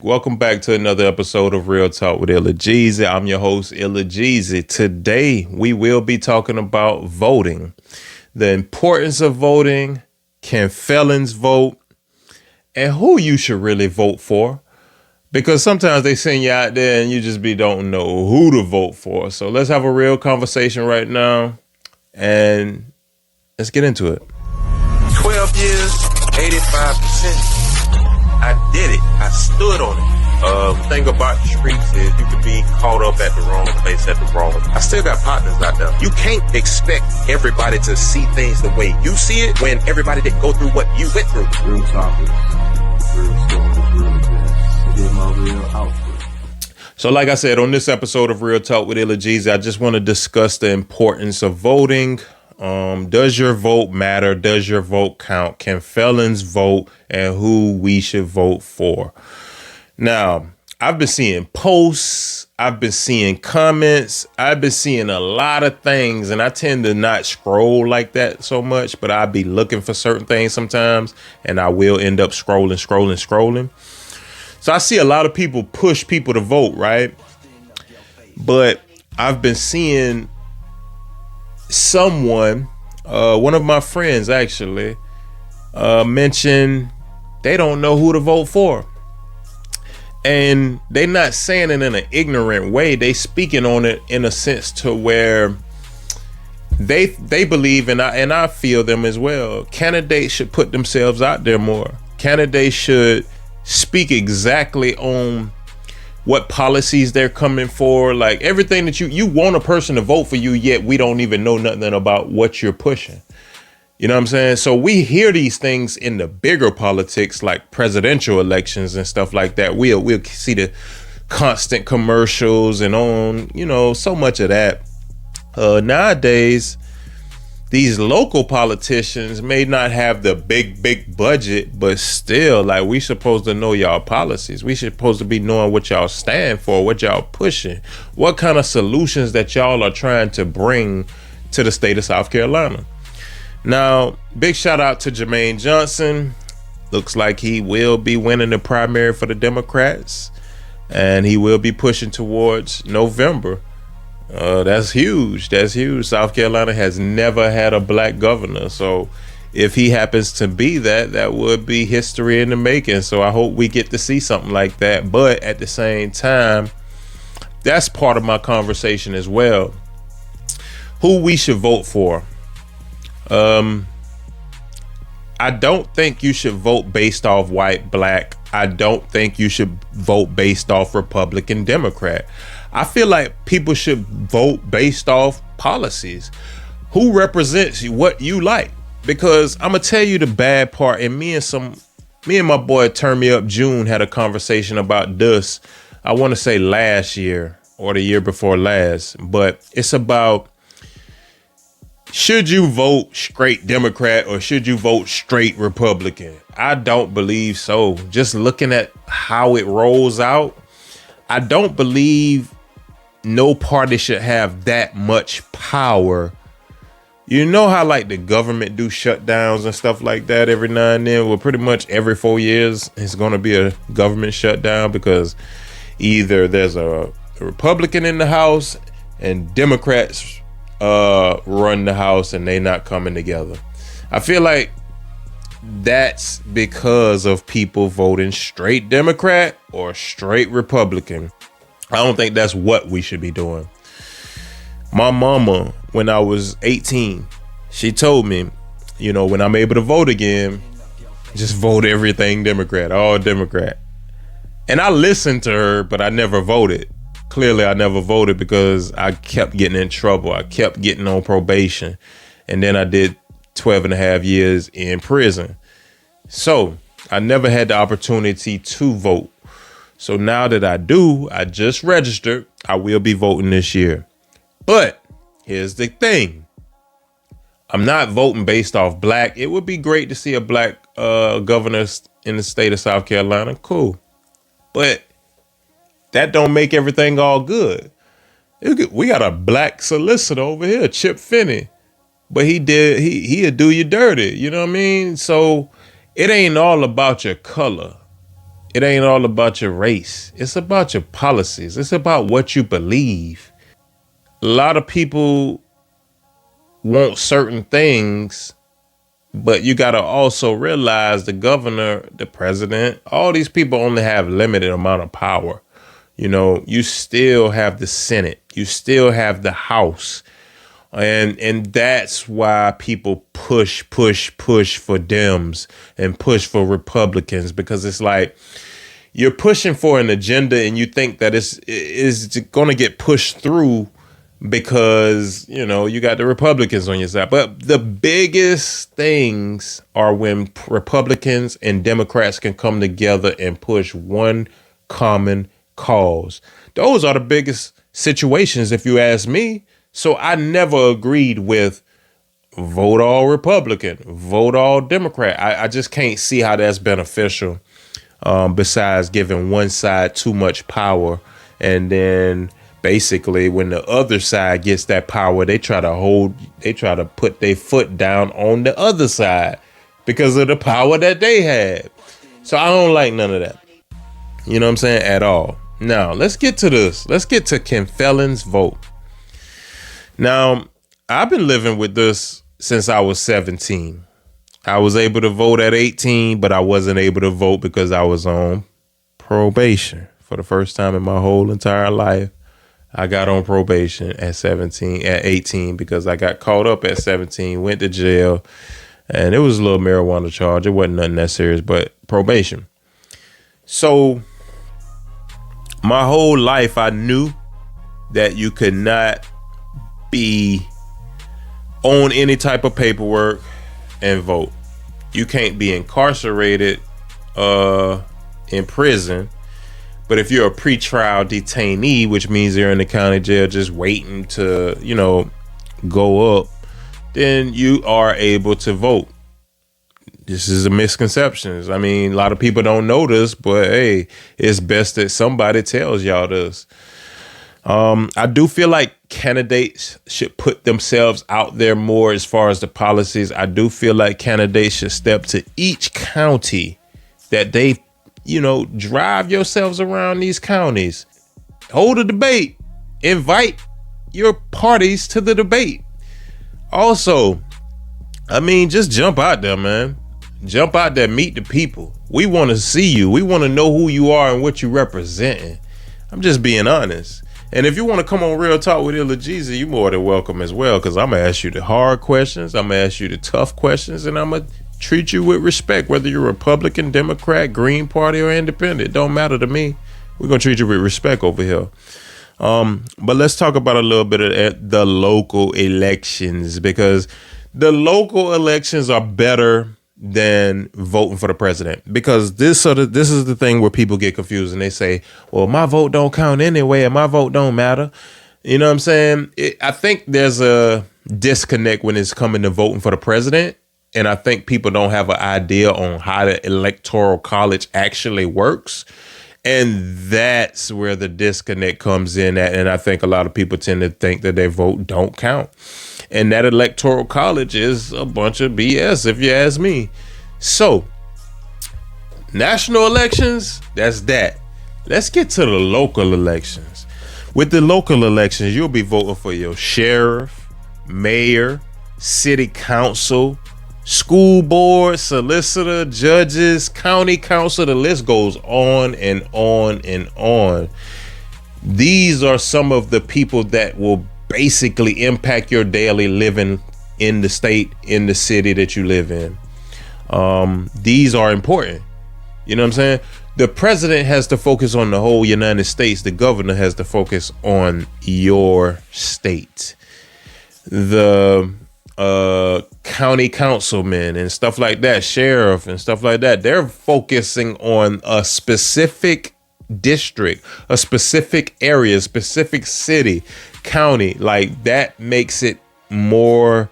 Welcome back to another episode of Real Talk with Gezey. I'm your host, Gezey. Today, we will be talking about voting, the importance of voting, can felons vote, and who you should really vote for. Because sometimes they send you out there and you just don't know who to vote for. So let's have a real conversation right now and let's get into it. 12 years, 85%. I did it. I stood on it. Thing about the streets is you can be caught up at the wrong place at the wrong time. I still got partners out there. You can't expect everybody to see things the way you see it when everybody didn't go through what you went through. Real topics, real stories, real events. Get my real outfit. So like I said, on this episode of Real Talk with Gezey, I just want to discuss the importance of voting. Does your vote matter? Does your vote count? Can felons vote, and who we should vote for? Now, I've been seeing posts, I've been seeing comments, I've been seeing a lot of things, and I tend to not scroll like that so much, but I'll be looking for certain things sometimes, and I will end up scrolling. So I see a lot of people push people to vote, right? But I've been seeing someone, one of my friends actually, mention they don't know who to vote for. And they're not saying it in an ignorant way. They speaking on it in a sense to where they believe, and I feel them as well. Candidates should put themselves out there more. Candidates should speak exactly on what policies they're coming for, like everything that you want a person to vote for you, yet we don't even know nothing about what you're pushing. You know what I'm saying? So we hear these things in the bigger politics, like presidential elections and stuff like that. We'll see the constant commercials and so much of that. Nowadays, these local politicians may not have the big budget, but still, like, we supposed to know y'all policies. We supposed to be knowing what y'all stand for, what y'all pushing, what kind of solutions that y'all are trying to bring to the state of South Carolina. Now, big shout out to Jermaine Johnson. Looks like he will be winning the primary for the Democrats, and he will be pushing towards November. That's huge. That's huge. South Carolina has never had a black governor. So if he happens to be that would be history in the making. So I hope we get to see something like that. But at the same time, that's part of my conversation as well. Who we should vote for. I don't think you should vote based off white, black. I don't think you should vote based off Republican, Democrat. I feel like people should vote based off policies. Who represents what you like? Because I'm gonna tell you the bad part. And me and my boy Turn Me Up June had a conversation about this. I want to say last year or the year before last, but it's about, should you vote straight Democrat or should you vote straight Republican? I don't believe so. Just looking at how it rolls out, I don't believe no party should have that much power. You know how like the government do shutdowns and stuff like that every now and then? Well, pretty much every 4 years it's going to be a government shutdown because either there's a Republican in the House and Democrats run the House and they not coming together. I feel like that's because of people voting straight Democrat or straight Republican. I don't think that's what we should be doing. My mama, when I was 18, she told me, when I'm able to vote again, just vote everything Democrat, all Democrat. And I listened to her, but I never voted. Clearly, I never voted because I kept getting in trouble. I kept getting on probation. And then I did 12 and a half years in prison. So I never had the opportunity to vote. So now that I do, I just registered. I will be voting this year. But here's the thing. I'm not voting based off black. It would be great to see a black governor in the state of South Carolina. Cool. But that don't make everything all good. We got a black solicitor over here, Chip Finney. But he'll do you dirty. You know what I mean? So it ain't all about your color. It ain't all about your race. It's about your policies. It's about what you believe. A lot of people want certain things, but you got to also realize the governor, the president, all these people only have limited amount of power. You know, you still have the Senate, you still have the House. And that's why people push for Dems and push for Republicans, because it's like you're pushing for an agenda and you think that it's going to get pushed through because, you know, you got the Republicans on your side. But the biggest things are when Republicans and Democrats can come together and push one common cause. Those are the biggest situations, if you ask me. So I never agreed with vote all Republican, vote all Democrat. I just can't see how that's beneficial, besides giving one side too much power. And then basically when the other side gets that power, they try to put their foot down on the other side because of the power that they had. So I don't like none of that. You know what I'm saying? At all. Now, let's get to this. Let's get to can felons vote? Now, I've been living with this since I was 17. I was able to vote at 18, but I wasn't able to vote because I was on probation. For the first time in my whole entire life, I got on probation at 18 because I got caught up at 17, went to jail, and it was a little marijuana charge. It wasn't nothing that serious, but probation. So my whole life, I knew that you could not be on any type of paperwork and vote. You can't be incarcerated in prison, but if you're a pretrial detainee, which means you're in the county jail just waiting to, you know, go up, then you are able to vote. This is a misconceptions. I mean, a lot of people don't know this, but hey, it's best that somebody tells y'all this. I do feel like candidates should put themselves out there more as far as the policies. I do feel like candidates should step to each county that they, you know, drive yourselves around these counties, hold a debate, invite your parties to the debate. Also, I mean, just jump out there, man. Jump out there, meet the people. We want to see you. We want to know who you are and what you're representing. I'm just being honest. And if you want to come on Real Talk with Gezey, you're more than welcome as well, because I'm going to ask you the hard questions. I'm going to ask you the tough questions, and I'm going to treat you with respect, whether you're Republican, Democrat, Green Party, or Independent. It don't matter to me. We're going to treat you with respect over here. But let's talk about a little bit of the local elections, because the local elections are better than voting for the president, because this is the thing where people get confused and they say, well, my vote don't count anyway and my vote don't matter. You know what I'm saying? I think there's a disconnect when it's coming to voting for the president. And I think people don't have an idea on how the electoral college actually works. And that's where the disconnect comes in at. And I think a lot of people tend to think that their vote don't count. And that electoral college is a bunch of BS, if you ask me. So, national elections, that's that. Let's get to the local elections. With the local elections, you'll be voting for your sheriff, mayor, city council, school board, solicitor, judges, county council. The list goes on and on and on. These are some of the people that will basically impact your daily living in the state, in the city that you live in. These are important. You know what I'm saying? The president has to focus on the whole United States. The governor has to focus on your state. The county councilmen and stuff like that, sheriff and stuff like that, they're focusing on a specific district, a specific area, specific city, county. Like, that makes it more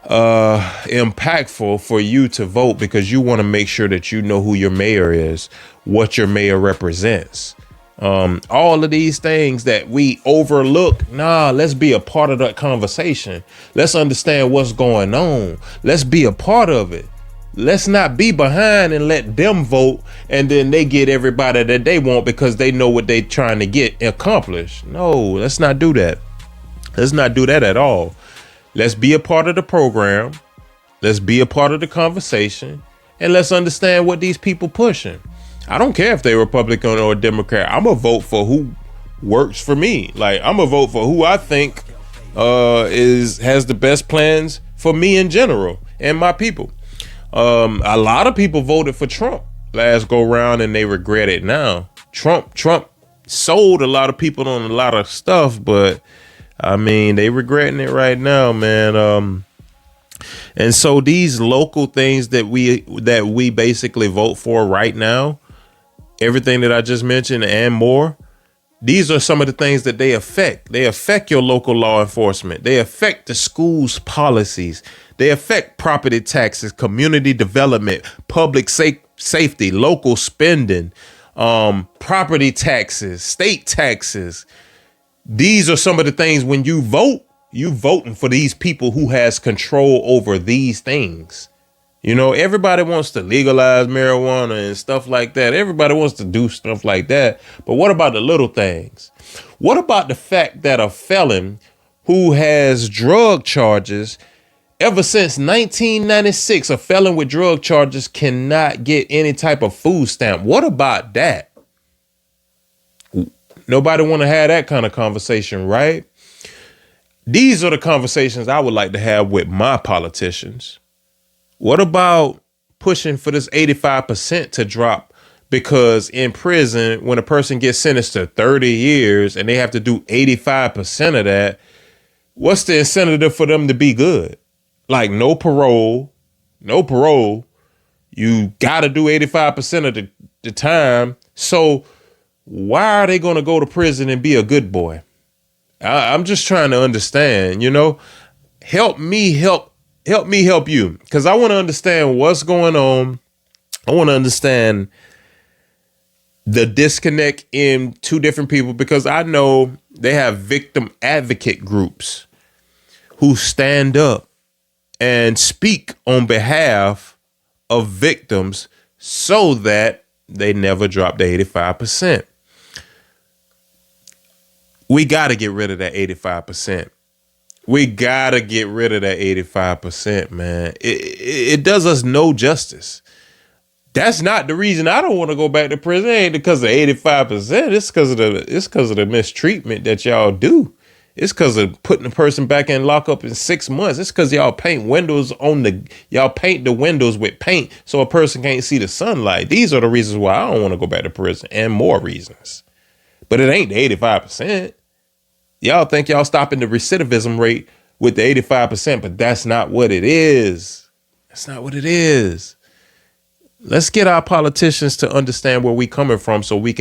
impactful for you to vote, because you want to make sure that you know who your mayor is, what your mayor represents. All of these things that we overlook. Let's be a part of that conversation. Let's understand what's going on. Let's be a part of it. Let's not be behind and let them vote and then they get everybody that they want because they know what they're trying to get accomplished. No, let's not do that. Let's not do that at all. Let's be a part of the program. Let's be a part of the conversation, and let's understand what these people pushing. I don't care if they're Republican or Democrat. I'm gonna vote for who works for me. Like, I'm gonna vote for who I think has the best plans for me in general and my people. A lot of people voted for Trump last go round and they regret it now. Trump sold a lot of people on a lot of stuff, but I mean, they regretting it right now, man. And so these local things that we basically vote for right now, everything that I just mentioned and more, these are some of the things that they affect. They affect your local law enforcement. They affect the school's policies. They affect property taxes, community development, public safety, local spending, property taxes, state taxes. These are some of the things when you vote, you voting for these people who has control over these things. You know, everybody wants to legalize marijuana and stuff like that. Everybody wants to do stuff like that. But what about the little things? What about the fact that a felon who has drug charges ever since 1996, a felon with drug charges cannot get any type of food stamp? What about that? Nobody want to have that kind of conversation, right? These are the conversations I would like to have with my politicians. What about pushing for this 85% to drop? Because in prison, when a person gets sentenced to 30 years and they have to do 85% of that, what's the incentive for them to be good? Like no parole. You got to do 85% of the time. So why are they going to go to prison and be a good boy? I'm just trying to understand, help me help you, because I want to understand what's going on. I want to understand the disconnect in two different people, because I know they have victim advocate groups who stand up and speak on behalf of victims so that they never drop the 85%. We got to get rid of that 85%. We got to get rid of that 85%, man. It does us no justice. That's not the reason I don't want to go back to prison. It ain't because of 85%. It's because of the mistreatment that y'all do. It's because of putting a person back in lockup in 6 months. It's because y'all paint the windows with paint so a person can't see the sunlight. These are the reasons why I don't want to go back to prison, and more reasons. But it ain't the 85%. Y'all think y'all stopping the recidivism rate with the 85%, but that's not what it is. That's not what it is. Let's get our politicians to understand where we coming from so they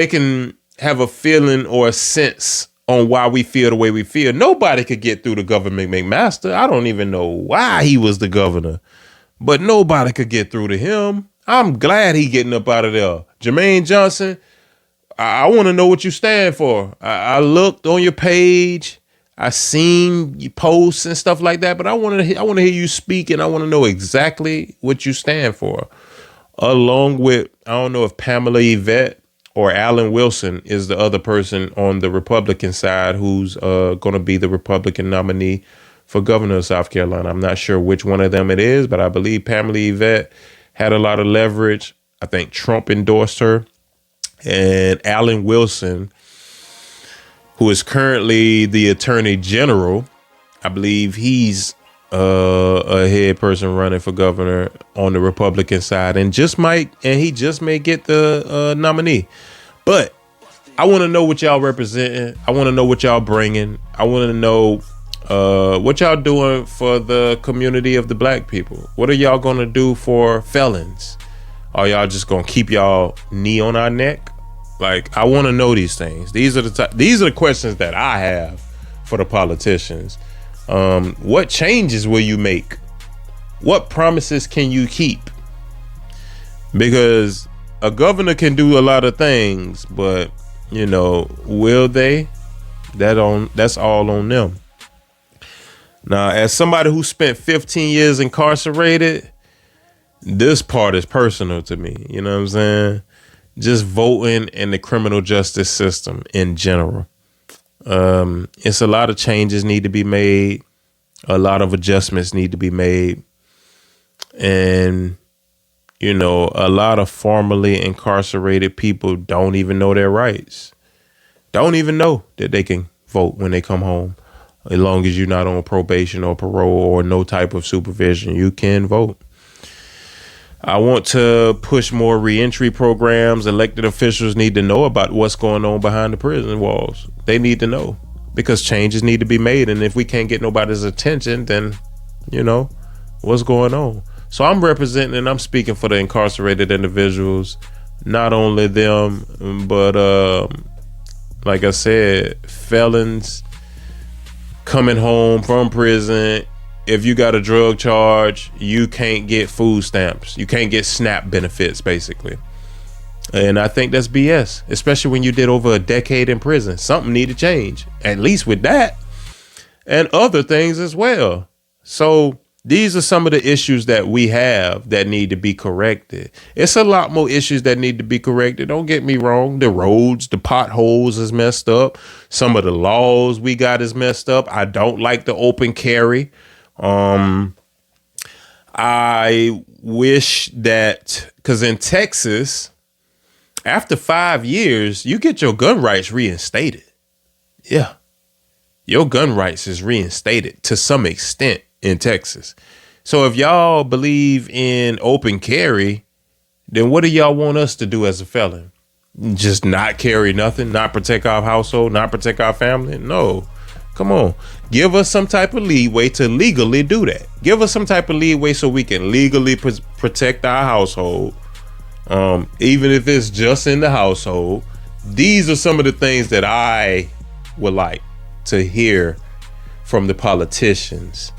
can have a feeling or a sense on why we feel the way we feel. Nobody could get through the government McMaster. I don't even know why he was the governor, but nobody could get through to him. I'm glad he getting up out of there. Jermaine Johnson, I want to know what you stand for. I looked on your page. I seen you posts and stuff like that, but I want to hear you speak, and I want to know exactly what you stand for. Along with, I don't know if Pamela Yvette or Alan Wilson is the other person on the Republican side who's going to be the Republican nominee for governor of South Carolina. I'm not sure which one of them it is, but I believe Pamela Yvette had a lot of leverage. I think Trump endorsed her. And Alan Wilson, who is currently the Attorney General, I believe he's a head person running for governor on the Republican side, and he just may get the nominee. But I want to know what y'all representing. I want to know what y'all bringing. I want to know what y'all doing for the community of the black people. What are y'all going to do for felons? Are y'all just gonna keep y'all knee on our neck? Like, I want to know these things. These are the questions that I have for the politicians. What changes will you make? What promises can you keep? Because a governor can do a lot of things, but will they? That's all on them. Now, as somebody who spent 15 years incarcerated, this part is personal to me. You know what I'm saying? Just voting and the criminal justice system in general. It's a lot of changes need to be made. A lot of adjustments need to be made. And, you know, a lot of formerly incarcerated people don't even know their rights. Don't even know that they can vote when they come home. As long as you're not on probation or parole or no type of supervision, you can vote. I want to push more reentry programs. Elected officials need to know about what's going on behind the prison walls. They need to know because changes need to be made. And if we can't get nobody's attention, then, you know, what's going on? So I'm representing and I'm speaking for the incarcerated individuals, not only them, but like I said, felons coming home from prison. If you got a drug charge, you can't get food stamps. You can't get SNAP benefits, basically. And I think that's BS, especially when you did over a decade in prison. Something need to change, at least with that and other things as well. So these are some of the issues that we have that need to be corrected. It's a lot more issues that need to be corrected. Don't get me wrong. The roads, the potholes is messed up. Some of the laws we got is messed up. I don't like the open carry. I wish that, because in Texas, after 5 years, you get your gun rights reinstated. Yeah. Your gun rights is reinstated to some extent in Texas. So if y'all believe in open carry, then what do y'all want us to do as a felon? Just not carry nothing, not protect our household, not protect our family? No. Come on. Give us some type of leeway to legally do that. Give us some type of leeway so we can legally protect our household. Even if it's just in the household. These are some of the things that I would like to hear from the politicians,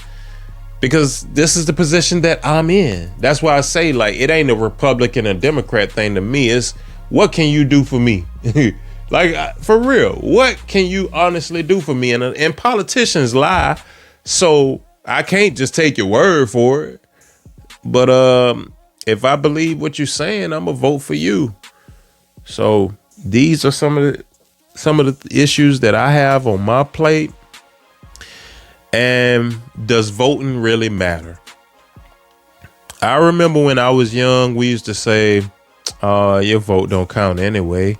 because this is the position that I'm in. That's why I say, like, it ain't a Republican or Democrat thing to me. It's what can you do for me? Like, for real, what can you honestly do for me? And politicians lie, so I can't just take your word for it. But if I believe what you're saying, I'm gonna vote for you. So these are some of the issues that I have on my plate. And does voting really matter? I remember when I was young, we used to say, your vote don't count anyway.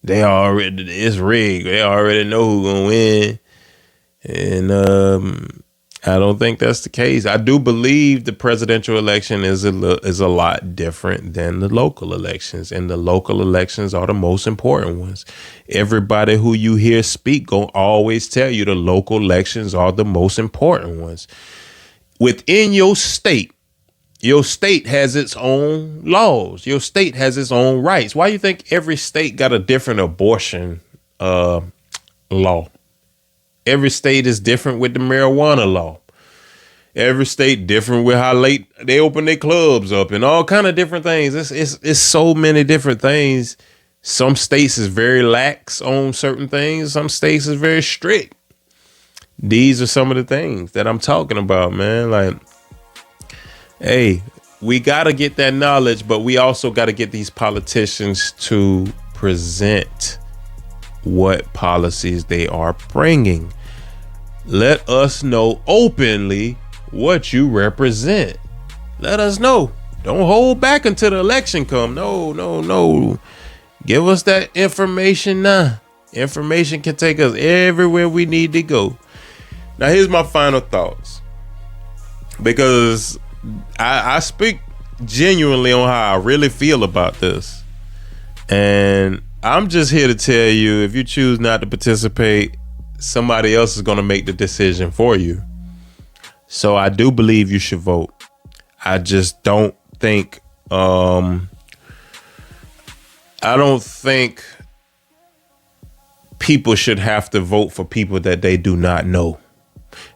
It's rigged. They already know who's gonna win. And I don't think that's the case. I do believe the presidential election is a lot different than the local elections, and the local elections are the most important ones. Everybody who you hear speak gonna always tell you the local elections are the most important ones. Within your state has its own laws. Your state has its own rights. Why do you think every state got a different abortion law? Every state is different with the marijuana law. Every state different with how late they open their clubs up and all kind of different things. It's so many different things. Some states is very lax on certain things. Some states is very strict. These are some of the things that I'm talking about, man. Like, hey, we got to get that knowledge, but we also got to get these politicians to present what policies they are bringing. Let us know openly what you represent. Let us know. Don't hold back until the election come. No. Give us that information now. Information can take us everywhere we need to go. Now, here's my final thoughts, because I speak genuinely on how I really feel about this. And I'm just here to tell you, if you choose not to participate, somebody else is going to make the decision for you. So I do believe you should vote. I just don't think, I don't think people should have to vote for people that they do not know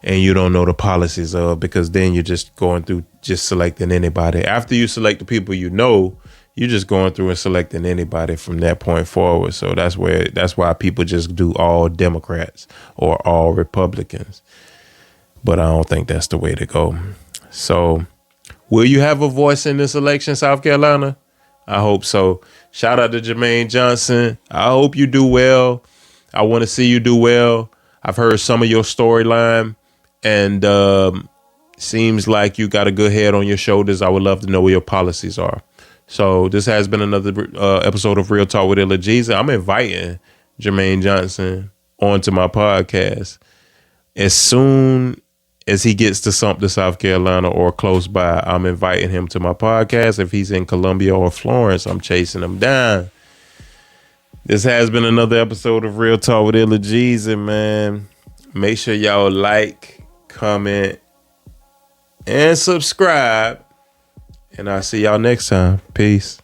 and you don't know the policies of, because then you're just going through just selecting anybody. After you select the people you know, you're just going through and selecting anybody from that point forward. So that's why people just do all Democrats or all Republicans. But I don't think that's the way to go. So Will you have a voice in this election, South Carolina? I hope so. Shout out to Jermaine Johnson. I hope you do well. I want to see you do well. I've heard some of your storyline, and seems like you got a good head on your shoulders. I would love to know where your policies are. So this has been another episode of Real Talk with Illa Gezey. I'm inviting Jermaine Johnson onto my podcast as soon as he gets to something, South Carolina or close by. I'm inviting him to my podcast. If he's in Columbia or Florence, I'm chasing him down. This has been another episode of Real Talk with Illa Gezey, man. Make sure y'all like, comment, and subscribe. And I'll see y'all next time. Peace.